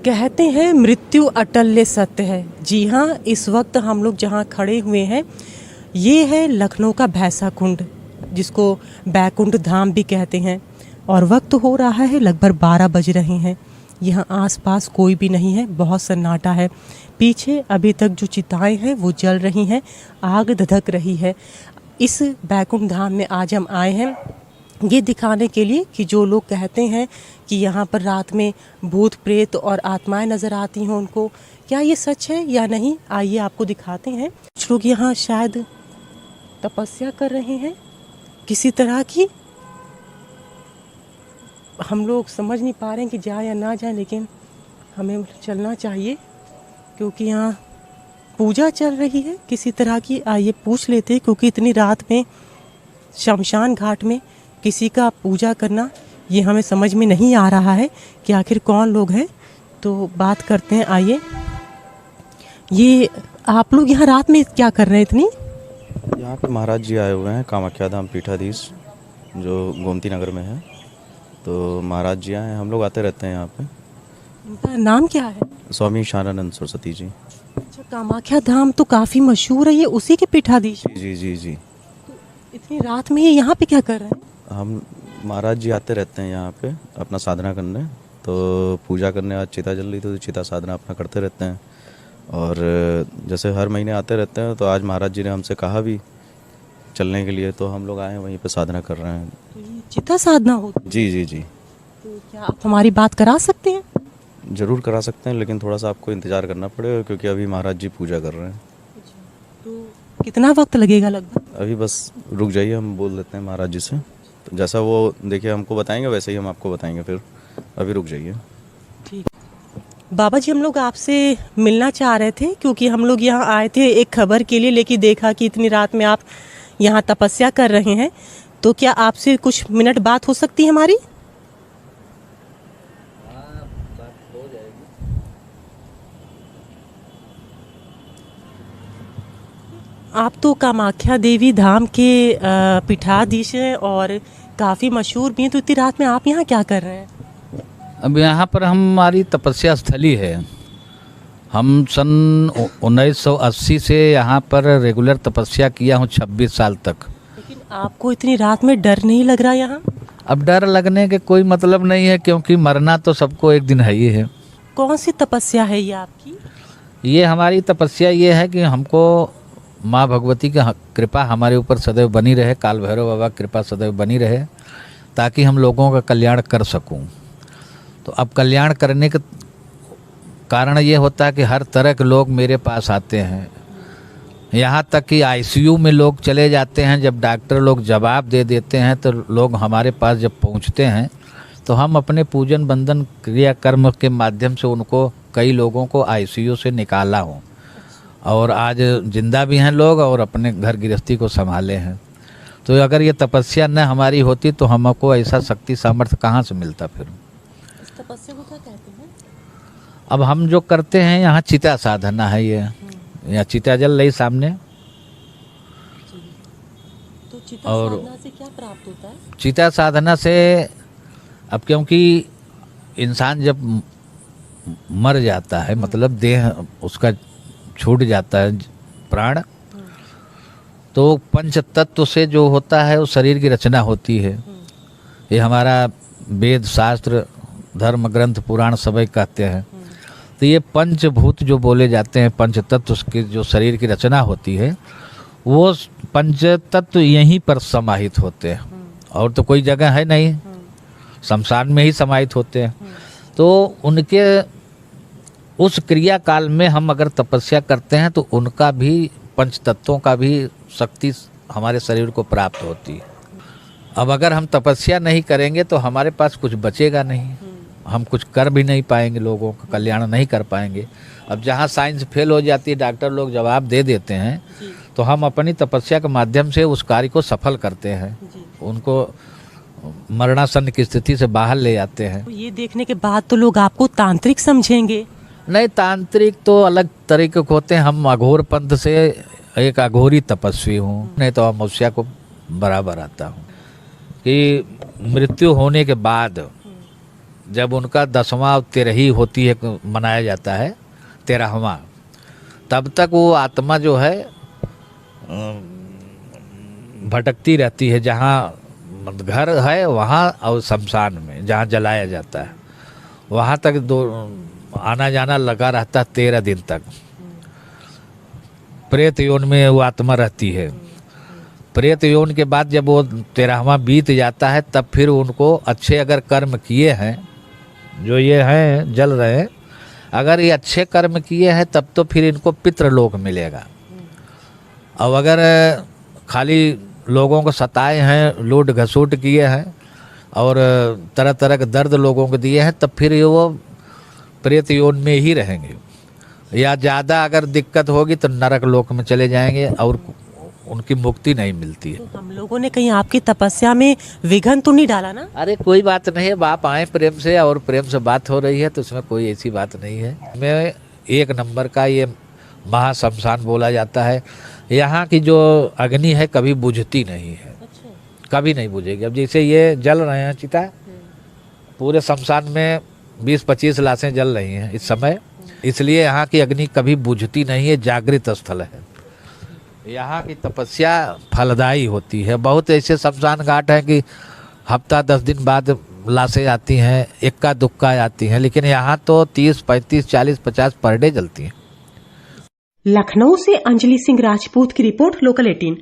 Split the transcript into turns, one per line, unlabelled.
कहते हैं मृत्यु अटल्य सत्य है। जी हाँ, इस वक्त हम लोग जहाँ खड़े हुए हैं ये है लखनऊ का भैंसा कुंड, जिसको बैकुंठ धाम भी कहते हैं। और वक्त हो रहा है लगभग 12 बज रहे हैं। यहाँ आसपास कोई भी नहीं है, बहुत सन्नाटा है। पीछे अभी तक जो चिताएं हैं वो जल रही हैं, आग धधक रही है। इस बैकुंठ धाम में आज हम आए हैं ये दिखाने के लिए कि जो लोग कहते हैं कि यहाँ पर रात में भूत प्रेत और आत्माएं नज़र आती हैं उनको, क्या ये सच है या नहीं, आइए आपको दिखाते हैं। कुछ लोग यहाँ शायद तपस्या कर रहे हैं किसी तरह की। हम लोग समझ नहीं पा रहे हैं कि जाए या ना जाए, लेकिन हमें चलना चाहिए क्योंकि यहाँ पूजा चल रही है किसी तरह की। आइए पूछ लेते हैं, क्योंकि इतनी रात में शमशान घाट में किसी का पूजा करना ये हमें समझ में नहीं आ रहा है कि आखिर कौन लोग हैं। तो बात करते हैं, आइए। ये आप लोग यहाँ रात में क्या कर रहे हैं इतनी?
यहाँ पे महाराज जी आए हुए हैं, कामाख्या धाम पीठाधीश जो गोमती नगर में है। तो महाराज जी आए हैं, हम लोग आते रहते हैं यहाँ पे।
उनका नाम क्या है?
स्वामी शानानंद सरस्वती जी।
अच्छा, कामाख्या धाम तो काफ़ी मशहूर है, ये उसी के पीठाधीश?
जी जी जी।
तो इतनी रात में ये यहाँ पे क्या कर रहे हैं?
हम महाराज जी आते रहते हैं यहाँ पे अपना साधना करने, तो पूजा करने। आज चिता जल रही तो चिता साधना अपना करते रहते हैं। और जैसे हर महीने आते रहते हैं, तो आज महाराज जी ने हमसे कहा भी चलने के लिए, तो हम लोग आए हैं वहीं पे साधना कर रहे हैं।
तो ये चिता साधना होती है?
जी जी जी।
तो क्या आप हमारी बात करा सकते हैं?
ज़रूर करा सकते हैं, लेकिन थोड़ा सा आपको इंतज़ार करना पड़ेगा क्योंकि अभी महाराज जी पूजा कर रहे हैं।
तो कितना वक्त लगेगा लगभग?
अभी बस रुक जाइए, हम बोल देते हैं महाराज जी से। तो जैसा वो देखिए हमको बताएंगे वैसे ही हम आपको बताएंगे, फिर अभी रुक जाइए।
ठीक। बाबा जी, हम लोग आपसे मिलना चाह रहे थे क्योंकि हम लोग यहाँ आए थे एक खबर के लिए, लेकिन देखा कि इतनी रात में आप यहाँ तपस्या कर रहे हैं। तो क्या आपसे कुछ मिनट बात हो सकती है हमारी? आप तो कामाख्या देवी धाम के पीठाधीश हैं और काफ़ी मशहूर भी हैं, तो इतनी रात में आप यहाँ क्या कर रहे हैं?
अब यहाँ पर हमारी तपस्या स्थली है। हम सन 1980 से यहाँ पर रेगुलर तपस्या किया हूँ 26 साल तक।
लेकिन आपको इतनी रात में डर नहीं लग रहा यहाँ?
अब डर लगने के कोई मतलब नहीं है, क्योंकि मरना तो सबको एक दिन है ही है।
कौन सी तपस्या है ये आपकी?
ये हमारी तपस्या ये है कि हमको माँ भगवती की कृपा हमारे ऊपर सदैव बनी रहे, काल भैरव बाबा की कृपा सदैव बनी रहे, ताकि हम लोगों का कल्याण कर सकूं। तो अब कल्याण करने का कारण ये होता है कि हर तरह के लोग मेरे पास आते हैं। यहाँ तक कि आईसीयू में लोग चले जाते हैं। जब डॉक्टर लोग जवाब दे देते हैं तो लोग हमारे पास जब पहुँचते हैं तो हम अपने पूजन बंधन क्रियाकर्म के माध्यम से उनको, कई लोगों को आईसीयू से निकाला हूँ और आज जिंदा भी हैं लोग और अपने घर गृहस्थी को संभाले हैं। तो अगर ये तपस्या न हमारी होती तो हमको ऐसा शक्ति सामर्थ्य कहाँ से मिलता फिर?
इस तपस्या को क्या कहते हैं?
अब हम जो करते हैं यहाँ चिता साधना है। ये यहाँ चिता जल रही सामने।
तो चिता
और
साधना से क्या प्राप्त होता है?
चिता साधना से, अब क्योंकि इंसान जब मर जाता है, मतलब देह उसका छूट जाता है प्राण, तो पंच तत्व से जो होता है वो शरीर की रचना होती है। ये हमारा वेद शास्त्र धर्म ग्रंथ पुराण सब कहते हैं। तो ये पंचभूत जो बोले जाते हैं, पंच तत्व की जो शरीर की रचना होती है, वो पंच तत्व यहीं पर समाहित होते हैं और तो कोई जगह है नहीं, शमशान में ही समाहित होते हैं। तो उनके उस क्रिया काल में हम अगर तपस्या करते हैं तो उनका भी, पंच तत्वों का भी शक्ति हमारे शरीर को प्राप्त होती है। अब अगर हम तपस्या नहीं करेंगे तो हमारे पास कुछ बचेगा नहीं, हम कुछ कर भी नहीं पाएंगे, लोगों का कल्याण नहीं कर पाएंगे। अब जहाँ साइंस फेल हो जाती है, डॉक्टर लोग जवाब दे देते हैं, तो हम अपनी तपस्या के माध्यम से उस कार्य को सफल करते हैं, उनको मरणासन की स्थिति से बाहर ले जाते हैं।
तो ये देखने के बाद तो लोग आपको तांत्रिक समझेंगे?
नहीं, तांत्रिक तो अलग तरीके के होते हैं। हम अघोर पंथ से एक अघोरी तपस्वी हूँ, नहीं तो अमावस्या को बराबर आता हूँ कि मृत्यु होने के बाद जब उनका 10वां और 13ही होती है, मनाया जाता है 13वां, तब तक वो आत्मा जो है भटकती रहती है, जहाँ घर है वहाँ और शमशान में जहाँ जलाया जाता है वहाँ तक आना जाना लगा रहता है 13 दिन तक। प्रेत योन में वो आत्मा रहती है। प्रेत योन के बाद जब वो 13वां बीत जाता है तब फिर उनको अच्छे अगर कर्म किए हैं, जो ये हैं जल रहे हैं, अगर ये अच्छे कर्म किए हैं तब तो फिर इनको पितृलोक मिलेगा। अब अगर खाली लोगों को सताए हैं, लूट घसूट किए हैं और तरह तरह के दर्द लोगों को दिए हैं, तब फिर वो प्रेत योन में ही रहेंगे, या ज़्यादा अगर दिक्कत होगी तो नरक लोक में चले जाएंगे और उनकी मुक्ति नहीं मिलती है।
हम लोगों ने कहीं आपकी तपस्या में विघन तो नहीं डाला ना?
अरे कोई बात नहीं है, आप आए प्रेम से और प्रेम से बात हो रही है तो उसमें कोई ऐसी बात नहीं है। मैं 1 नंबर का ये महाशमशान बोला जाता है। यहाँ की जो अग्नि है कभी बुझती नहीं है, कभी नहीं बुझेगी। अब जैसे ये जल रहे हैं चिता, पूरे शमशान में 20-25 लाशें जल रही हैं इस समय, इसलिए यहाँ की अग्नि कभी बुझती नहीं है, जागृत स्थल है। यहाँ की तपस्या फलदायी होती है। बहुत ऐसे शमशान घाट हैं कि हफ्ता 10 दिन बाद लाशें आती हैं, इक्का दुक्का आती हैं, लेकिन यहाँ तो 30, 35, 40, 50 पर डे जलती हैं।
लखनऊ से अंजलि सिंह राजपूत की रिपोर्ट, लोकल 18।